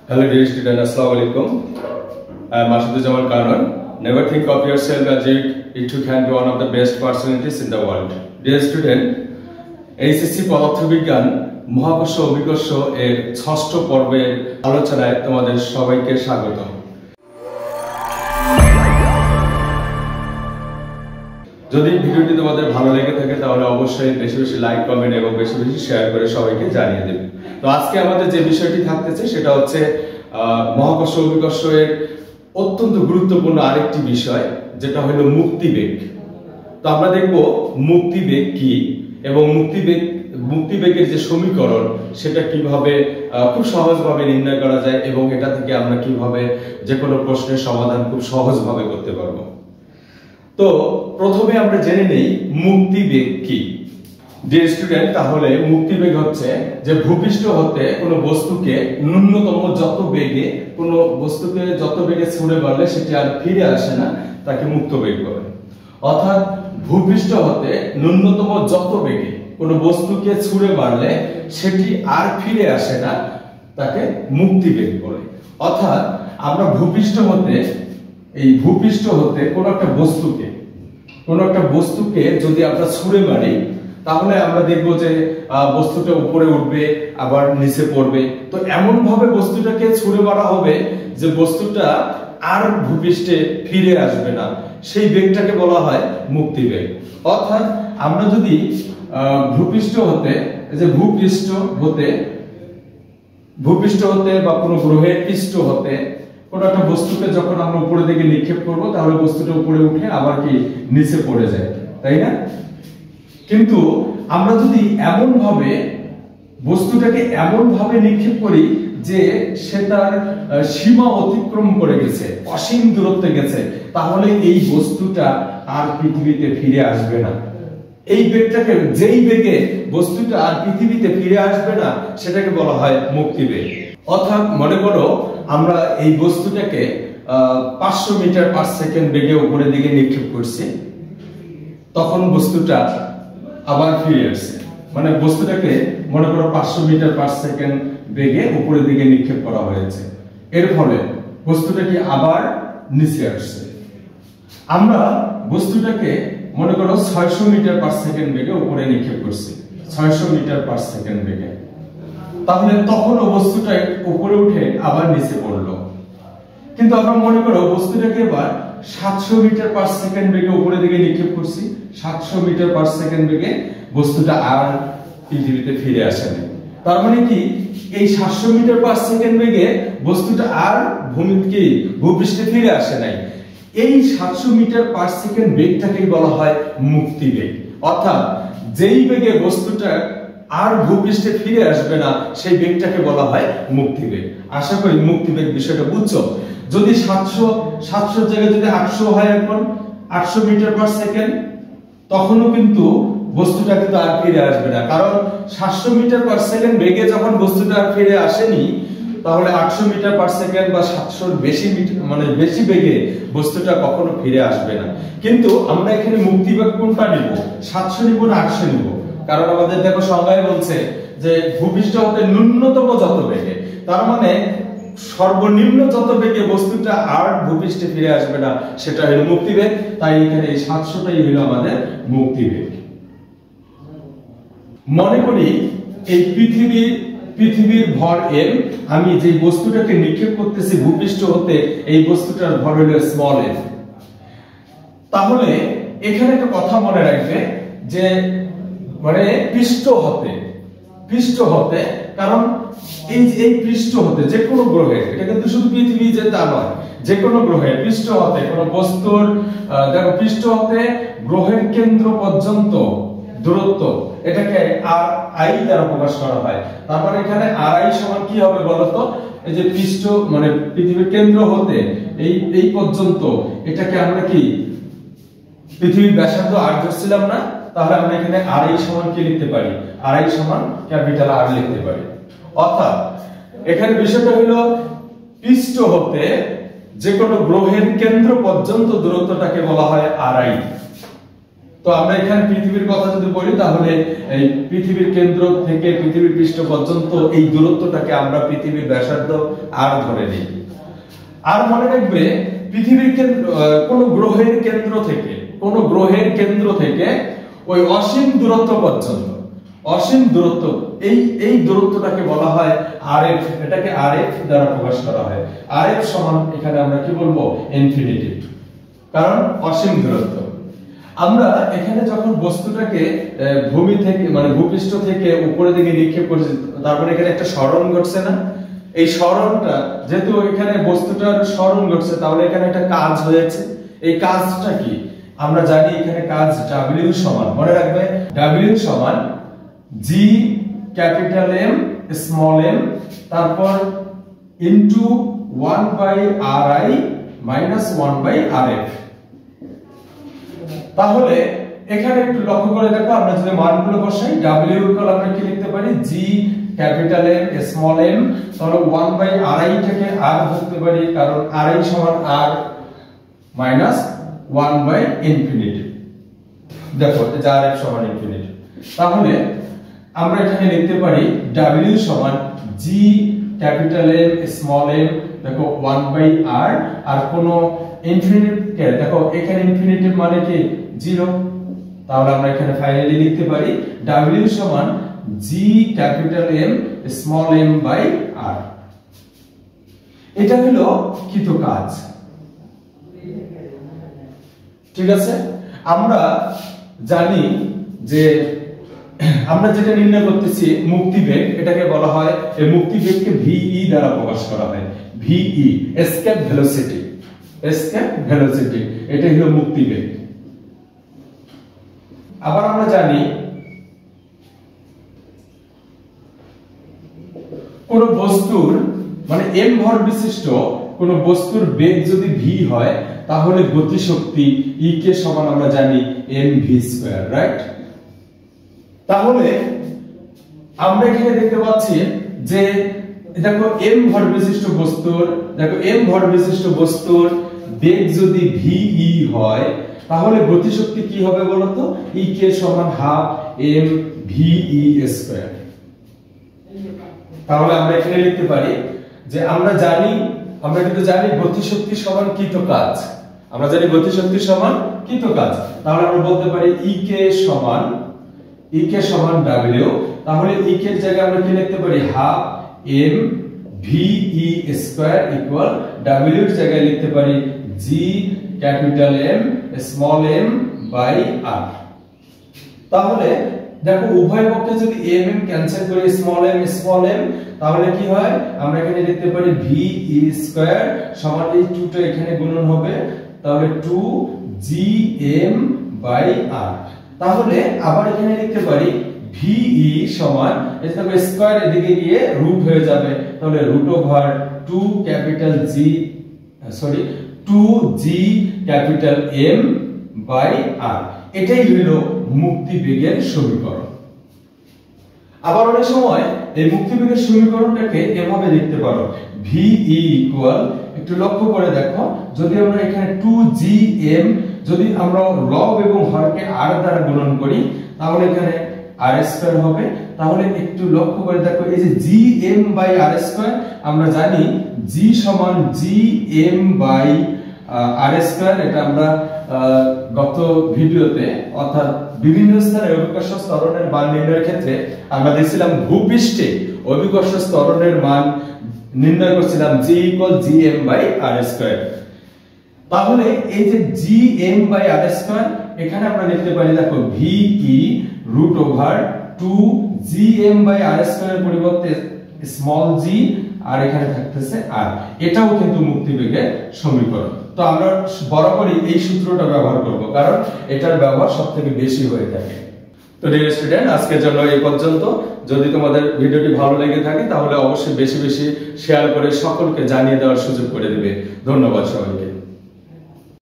Hello dear student, Assalamu alaikum. I am Mashudujamal Karman. Never think of yourself as if you can be one of the best personalities in the world. Dear student, HSC পদার্থবিজ্ঞান মহাকর্ষ অভিকর্ষ এর ৬ষ্ঠ পর্বের আলোচনায় তোমাদের সবাইকে স্বাগত। যদি ভিডিওটি তোমাদের ভালো লেগে থাকে তাহলে অবশ্যই বেশি বেশি লাইক, কমেন্ট এবং বেশি বেশি শেয়ার করে সবাইকে জানিয়ে দেবে। তো আজকে আমাদের যে বিষয়টি থাকতেছে সেটা হচ্ছে মহাকর্ষ অভিকর্ষ এর অত্যন্ত গুরুত্বপূর্ণ আরেকটি বিষয়, যেটা হলো মুক্তিবেগ। তো আমরা দেখব মুক্তিবেগ কি এবং মুক্তিবেগের যে সমীকরণ সেটা কিভাবে খুব সহজভাবে নির্ণয় করা যায় এবং এটা থেকে আমরা কিভাবে যে কোনো প্রশ্নের সমাধান খুব সহজভাবে করতে পারবো। তো প্রথমে আমরা জেনে নেই মুক্তিবেগ কি। ডিয়ার স্টুডেন্ট, তাহলে মুক্তিবেগ হচ্ছে যে ভূপৃষ্ঠ হতে কোনো বস্তুকে ন্যূনতম যত বেগে ছুঁড়ে মারলে সেটি আর ফিরে আসে না, তাকে মুক্তবেগ বলে। অর্থাৎ ভূপৃষ্ঠ হতে ন্যূনতম যত বেগে কোনো বস্তুকে ছুঁড়ে মারলে সেটি আর ফিরে আসে না, তাকে মুক্তিবেগ বলে। অর্থাৎ আমরা ভূপৃষ্ঠ হতে কোনো একটা বস্তুকে যদি আমরা ছুঁড়ে মারি তাহলে আমরা দেখবো যে বস্তুটা উপরে উঠবে আবার নিচে পড়বে। তো এমন ভাবে বস্তুটাকে ছুঁড়ে মারা হবে যে বস্তুটা আর ভূপৃষ্ঠে ফিরে আসবে না, সেই বেগটাকে বলা হয় মুক্তিবেগ। অর্থাৎ আমরা যদি ভূপৃষ্ঠ হতে বা কোনো গ্রহের পৃষ্ঠ হতে কোনো একটা বস্তুকে যখন আমরা উপরের দিকে নিক্ষেপ করব তাহলে বস্তুটা উপরে উঠে আবার কি নিচে পড়ে যায়, তাই না? কিন্তু আমরা যদি বস্তুটাকে এমন ভাবে নিক্ষেপ করি যে সে তার সীমা অতিক্রম করে গেছে, অসীম দূরত্বে গেছে, তাহলে এই বস্তুটা আর পৃথিবীতে ফিরে আসবে না। যেই বেগে বস্তুটা আর পৃথিবীতে ফিরে আসবে না সেটাকে বলা হয় মুক্তিবেগ। অর্থাৎ মনে করো আমরা এই বস্তুটাকে 500 মিটার পার সেকেন্ড বেগে উপরের দিকে নিক্ষেপ করছি, তখন বস্তুটা আবার ফিরে আসছে। মানে বস্তুটাকে মনে করো 500 মিটার পার সেকেন্ড বেগে উপরের দিকে নিক্ষেপ করা হয়েছে, এর ফলে বস্তুটাকে আবার নিচে আসছে। আমরা বস্তুটাকে মনে করো 600 মিটার পার সেকেন্ড বেগে উপরে নিক্ষেপ করছি, 600 মিটার পার সেকেন্ড বেগে, তাহলে তখনও বস্তুটা উপরে উঠে আবার নিচে পড়লো। কিন্তু আমরা মনে করো বস্তুটাকে এবার 700 মিটার পার সেকেন্ড বেগে উপরের দিকে নিক্ষেপ করছি, 700 মিটার পার সেকেন্ড বেগে বস্তুটা আর পৃথিবীতে ফিরে আসেনি। তার মানে কি এই 700 মিটার পার সেকেন্ড বেগে বস্তুটা আর ভূপৃষ্ঠে ফিরে আসে নাই। এই 700 মিটার পার সেকেন্ড বেগটাকে বলা হয় মুক্তিবেগ। অর্থাৎ যেই বেগে বস্তুটা আর ভূপৃষ্ঠে ফিরে আসবে না সেই বেগটাকে বলা হয় মুক্তিবেগ। আশা করি মুক্তিবেগ বিষয়টা বুঝছো। যদি 700 জায়গায় যদি 800 হয়, এখন 800 মিটার পার সেকেন্ড, তখনও কিন্তু বস্তুটা কিন্তু আর ফিরে আসবে না, কারণ 700 মিটার পার সেকেন্ড বেগে যখন বস্তুটা আর ফিরে আসেনি, তাহলে 800 মিটার পার সেকেন্ড বা 700 বেশি বেগে বস্তুটা কখনো ফিরে আসবে না। কিন্তু আমরা এখানে মুক্তিবেগ কোনটা নিব, 700 নিব না 800 নিব? কারণ আমাদের দেখো সংজ্ঞায় বলছে যে ভূপৃষ্ঠ হতে ন্যূনতম যত বেগে, তার মানে সর্বনিম্ন যত বেগে বস্তুটা আর ভূপৃষ্ঠে ফিরে আসবে না, সেটা হলো মুক্তিবেগ। তাই এখানে এই 700টাই হলো আমাদের মুক্তিবেগ। মনে করি এই পৃথিবীর ভর m, আমি যে বস্তুটাকে নিক্ষেপ করতেছি ভূপৃষ্ঠ হতে, এই বস্তুটার ভর হলো স্মল m। তাহলে এখানে একটা কথা মনে রাখবে যে মানে পৃষ্ঠ হতে, কারণ এই পৃষ্ঠ হতে যে কোনো গ্রহের, এটা কিন্তু শুধু পৃথিবী যে তা নয়, যে কোনো গ্রহের পৃষ্ঠ হতে কোনো বস্তুর দেখো পৃষ্ঠ হতে গ্রহের কেন্দ্র পর্যন্ত দূরত্ব, এটাকে RI দ্বারা প্রকাশ করা হয়। তারপর এখানে RI সমান কি হবে বলতো? এই যে পৃষ্ঠ মানে পৃথিবীর কেন্দ্র হতে এই পর্যন্ত, এটাকে আমরা কি পৃথিবীর ব্যাসার্ধ R ধরছিলাম না? তাহলে আমরা এখানে RI সমান কি লিখতে পারি? RI সমান ক্যাপিটাল R লিখতে পারি। অর্থাৎ এখানে বিষয়টা হলো পৃষ্ঠ হতে যে কোনো গ্রহের কেন্দ্র পর্যন্ত দূরত্বটাকে বলা হয় RI। তো তো আমরা এখানে পৃথিবীর কথা যদি বলি তাহলে এই পৃথিবীর কেন্দ্র থেকে পৃথিবীর পৃষ্ঠ পর্যন্ত এই দূরত্বটাকে আমরা পৃথিবীর ব্যাসার্ধ আর ধরে নিই। আর মনে রাখবে পৃথিবীর কেন্দ্র কোন গ্রহের কেন্দ্র থেকে ওই অসীম দূরত্ব পর্যন্ত, অসীম দূরত্ব, এই দূরত্বটাকে বলা হয় আরএফ। এটাকে আরএফ দ্বারা প্রকাশ করা হয়। আরএফ সমান এখানে আমরা কি বলবো, ইনফিনিটি, কারণ অসীম দূরত্ব। আমরা এখানে যখন বস্তুটাকে ভূমি থেকে মানে ভূপৃষ্ঠ থেকে উপরের দিকে নিক্ষেপ করছি, তারপরে এখানে একটা সরণ ঘটছে না? এই সরণটা যেহেতু এখানে বস্তুটার সরণ ঘটছে, তাহলে এখানে একটা কাজ হয়েছে। এই কাজটা কি আমরা জানি, এখানে কাজ W সমান, মনে রাখবে W সমান G capital M small m তারপর ইনটু 1/RI মাইনাস 1/RF। তাহলে এখানে একটু লক্ষ্য করে দেখো, আমরা যদি মানগুলো বসাই W ইকুয়াল আমরা কি লিখতে পারি, G capital M small m, তাহলে 1/RI থেকে R ধরতে পারি, কারণ RI সমান R মাইনাস 1/ইনফিনিটি। দেখো যে RF সমান ইনফিনিটি। তাহলে আমরা এখানে লিখতে পারি W সমান G capital M small m, দেখো 1/R, আর কোন ইনফিনিটি দেখো এখানে ইনফিনিটির মানে কি 0, তাহলে আমরা এখানে ফাইনালি লিখতে পারি W সমান G capital M small m by R। এটা হলো কৃত কাজ। ঠিক আছে, আমরা জানি যে আমরা যেটা নির্ণয় করতেছি মুক্তিবেগ, এটাকে বলা হয়, এই মুক্তিবেগকে VE দ্বারা প্রকাশ করা হয়। VE escape velocity, escape velocity, এটাই হলো মুক্তিবেগ। আবার আমরা জানি কোন বস্তুর মানে m ভর বিশিষ্ট কোন বস্তুর বেগ যদি v হয়, তাহলে গতিশক্তি E কে সমান আমরা জানি mv², রাইট? তাহলে আমরা এখানে দেখতে পাচ্ছি যে দেখো m ভর বিশিষ্ট বস্তুর বেগ যদি ve হয়, তাহলে গতিশক্তি কি হবে বলতো, E কে সমান হাফ mve²। তাহলে আমরা এখানে লিখতে পারি যে আমরা কিন্তু জানি গতিশক্তি সমান কৃত কাজ, আমরা জানি গতিশক্তি সমান কৃত কাজ। তাহলে আমরা বলতে পারি E কে সমান W। তাহলে E কে জায়গায় আমরা কি লিখতে পারি, হাফ mve² ইকুয়াল W এর জায়গায় লিখতে পারি G capital M small m by R। তাহলে দেখো উভয় পক্ষে যদি m ক্যান্সেল করি, স্মল m, তাহলে কি হয়, আমরা এখানে লিখতে পারি ve² সমান এই 2 টা এখানে গুণন হবে, তাহলে 2gm বাই R। তাহলে আবার এখানে লিখতে পারি ve সমান এই দেখো স্কয়ার এদিকে গিয়ে রুট হয়ে যাবে, তাহলে √2g capital M by R। এটাই হলো মুক্তিবেগের সমীকরণ। আবার অনেক সময় এই মুক্তিবেগের সমীকরণটাকে এভাবে লিখতে পারো, VE ইকুয়াল, একটু লক্ষ্য করে দেখো, যদি আমরা এখানে 2gm যদি আমরা লব এবং হরকে r দ্বারা গুণন করি, তাহলে এখানে r² হবে। তাহলে একটু লক্ষ্য করে দেখো, এই যে gm বাই r², আমরা জানি g সমান gm বাই r²। এটা আমরা গত ভিডিওতে অর্থাৎ বিভিন্ন স্থানে অভিকর্ষ ত্বরণের মান নির্ণয়ের ক্ষেত্রে আমরা দেখছিলাম ভূপৃষ্ঠে অভিকর্ষ ত্বরণের মান নির্ণয় করছিলাম g = gm বাই r²। তাহলে এই যে gm বাই r² এখানে আমরা লিখতে পারি দেখো ve √2gm বাই r² এর পরিবর্তে স্মল g, আর এখানে থাকতেছে r। এটাও কিন্তু মুক্তিবেগের সমীকরণ। তো আমরা বরাবরই এই সূত্রটা ব্যবহার করব, কারণ এটার ব্যবহার সবথেকে বেশি হয়ে থাকে। তো ডিয়ার স্টুডেন্ট, আজকের জন্য এই পর্যন্ত। যদি তোমাদের ভিডিওটি ভালো লেগে থাকে তাহলে অবশ্যই বেশি বেশি শেয়ার করে সকলকে জানিয়ে দেওয়ার সুযোগ করে দিবে। ধন্যবাদ সবাইকে।